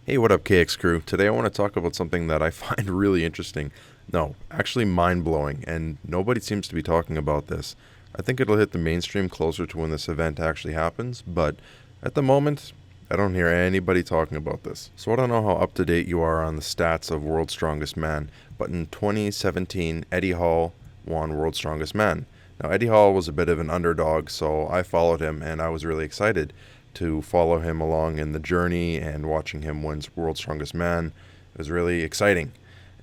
Hey, what up, KX crew? Today I want to talk about something that I find really interesting. No, actually mind blowing, and nobody seems to be talking about this. I think it'll hit the mainstream closer to when this event actually happens, but at the moment, I don't hear anybody talking about this. So I don't know how up to date you are on the stats of World's Strongest Man, but in 2017, Eddie Hall won World's Strongest Man. Now, Eddie Hall was a bit of an underdog, so I followed him and I was really excited to follow him along in the journey and watching him win World's Strongest Man. It was really exciting.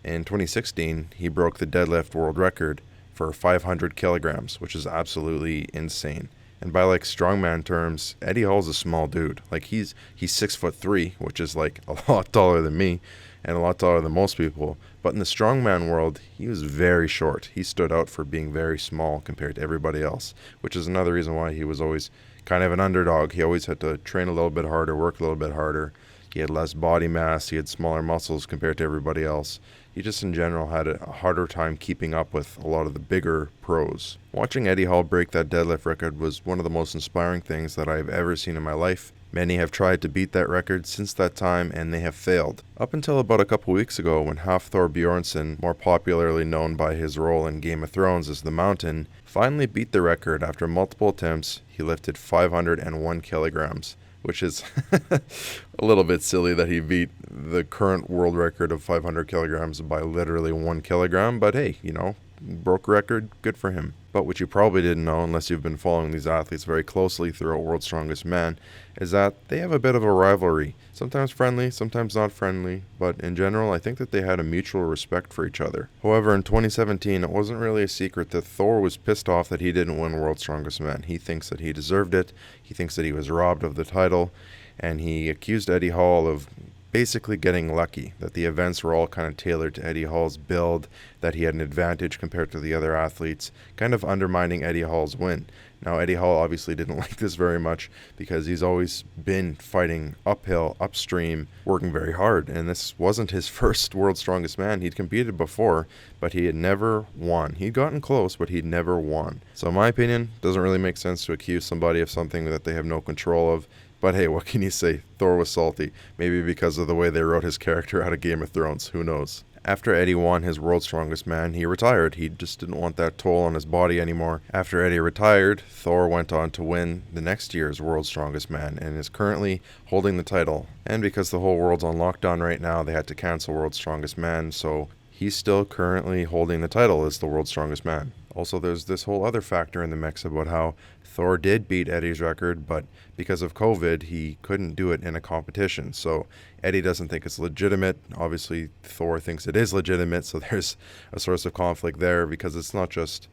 In 2016, he broke the deadlift world record for 500 kilograms, which is absolutely insane. And by like strongman terms, Eddie Hall's a small dude. Like he's 6'3", which is like a lot taller than me and a lot taller than most people. But in the strongman world, he was very short. He stood out for being very small compared to everybody else, which is another reason why he was always kind of an underdog. He always had to train a little bit harder, work a little bit harder. He had less body mass. He had smaller muscles compared to everybody else. He just in general had a harder time keeping up with a lot of the bigger pros. Watching Eddie Hall break that deadlift record was one of the most inspiring things that I've ever seen in my life. Many have tried to beat that record since that time and they have failed. Up until about a couple weeks ago when Hafthor Bjornsson, more popularly known by his role in Game of Thrones as the Mountain, finally beat the record after multiple attempts. He lifted 501 kilograms, which is a little bit silly that he beat the current world record of 500 kilograms by literally 1 kilogram, but hey, broke record, good for him. But what you probably didn't know, unless you've been following these athletes very closely throughout World's Strongest Man, is that they have a bit of a rivalry. Sometimes friendly, sometimes not friendly, but in general, I think that they had a mutual respect for each other. However, in 2017, it wasn't really a secret that Thor was pissed off that he didn't win World's Strongest Man. He thinks that he deserved it, he thinks that he was robbed of the title, and he accused Eddie Hall of basically getting lucky, that the events were all kind of tailored to Eddie Hall's build, that he had an advantage compared to the other athletes, kind of undermining Eddie Hall's win. Now, Eddie Hall obviously didn't like this very much because he's always been fighting uphill, upstream, working very hard, and this wasn't his first World's Strongest Man. He'd competed before, but he had never won. He'd gotten close, but he'd never won. So in my opinion, it doesn't really make sense to accuse somebody of something that they have no control of. But hey, what can you say? Thor was salty. Maybe because of the way they wrote his character out of Game of Thrones. Who knows? After Eddie won his World's Strongest Man, he retired. He just didn't want that toll on his body anymore. After Eddie retired, Thor went on to win the next year's World's Strongest Man and is currently holding the title. And because the whole world's on lockdown right now, they had to cancel World's Strongest Man, so he's still currently holding the title as the World's Strongest Man. Also, there's this whole other factor in the mix about how Thor did beat Eddie's record, but because of COVID, he couldn't do it in a competition. So Eddie doesn't think it's legitimate. Obviously, Thor thinks it is legitimate, so there's a source of conflict there because it's not just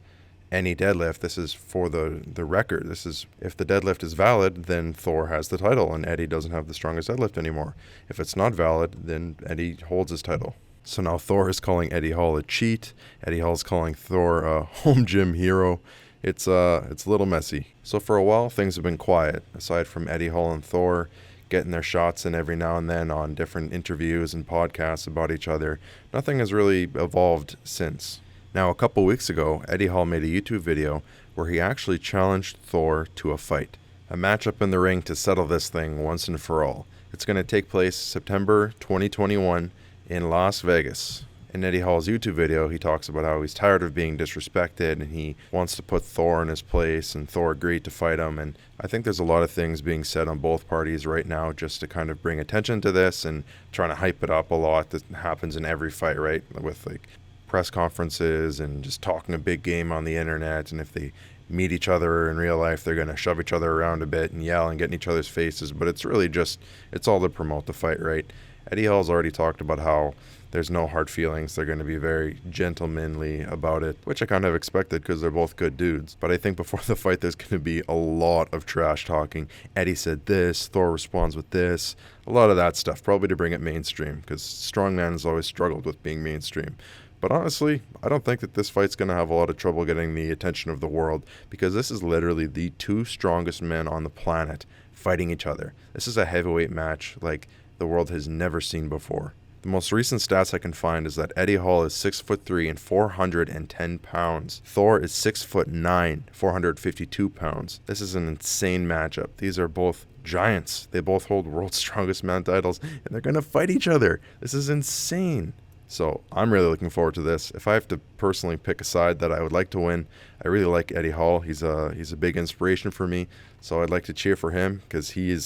any deadlift. This is for the record. This is, if the deadlift is valid, then Thor has the title, and Eddie doesn't have the strongest deadlift anymore. If it's not valid, then Eddie holds his title. So now Thor is calling Eddie Hall a cheat. Eddie Hall's calling Thor a home gym hero. It's a little messy. So for a while, things have been quiet, aside from Eddie Hall and Thor getting their shots in every now and then on different interviews and podcasts about each other. Nothing has really evolved since. Now, a couple weeks ago, Eddie Hall made a YouTube video where he actually challenged Thor to a fight. A matchup in the ring to settle this thing once and for all. It's going to take place September 2021 in Las Vegas. In Eddie Hall's YouTube video, he talks about how he's tired of being disrespected and he wants to put Thor in his place, and Thor agreed to fight him. And I think there's a lot of things being said on both parties right now just to kind of bring attention to this and trying to hype it up a lot. That happens in every fight, right? With like press conferences and just talking a big game on the internet. And if they meet each other in real life, they're going to shove each other around a bit and yell and get in each other's faces. But it's really just, it's all to promote the fight, right? Eddie Hall's already talked about how there's no hard feelings. They're going to be very gentlemanly about it, which I kind of expected because they're both good dudes. But I think before the fight, there's going to be a lot of trash talking. Eddie said this, Thor responds with this, a lot of that stuff, probably to bring it mainstream because strongman has always struggled with being mainstream. But honestly, I don't think that this fight's going to have a lot of trouble getting the attention of the world because this is literally the two strongest men on the planet fighting each other. This is a heavyweight match like the world has never seen before. The most recent stats I can find is that Eddie Hall is 6'3" and 410 pounds. Thor is 6'9", 452 pounds. This is an insane matchup. These are both giants. They both hold World's Strongest Man titles, and they're going to fight each other. This is insane. So I'm really looking forward to this. If I have to personally pick a side that I would like to win, I really like Eddie Hall. He's a big inspiration for me. So I'd like to cheer for him because he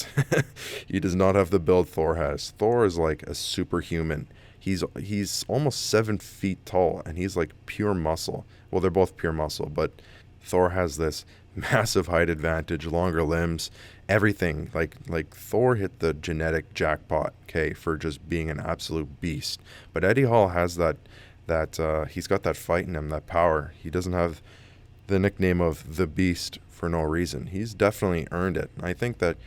does not have the build Thor has. Thor is like a superhuman. He's almost 7 feet tall, and he's like pure muscle. Well, they're both pure muscle, but Thor has this massive height advantage, longer limbs, everything. Like Thor hit the genetic jackpot, okay, for just being an absolute beast. But Eddie Hall has that he's got that fight in him, that power. He doesn't have the nickname of the Beast for no reason. He's definitely earned it. I think that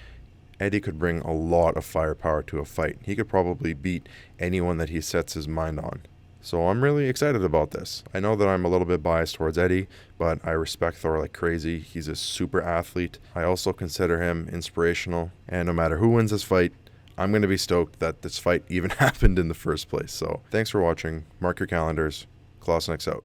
Eddie could bring a lot of firepower to a fight. He could probably beat anyone that he sets his mind on. So I'm really excited about this. I know that I'm a little bit biased towards Eddie, but I respect Thor like crazy. He's a super athlete. I also consider him inspirational. And no matter who wins this fight, I'm going to be stoked that this fight even happened in the first place. So thanks for watching. Mark your calendars. Clausnix out.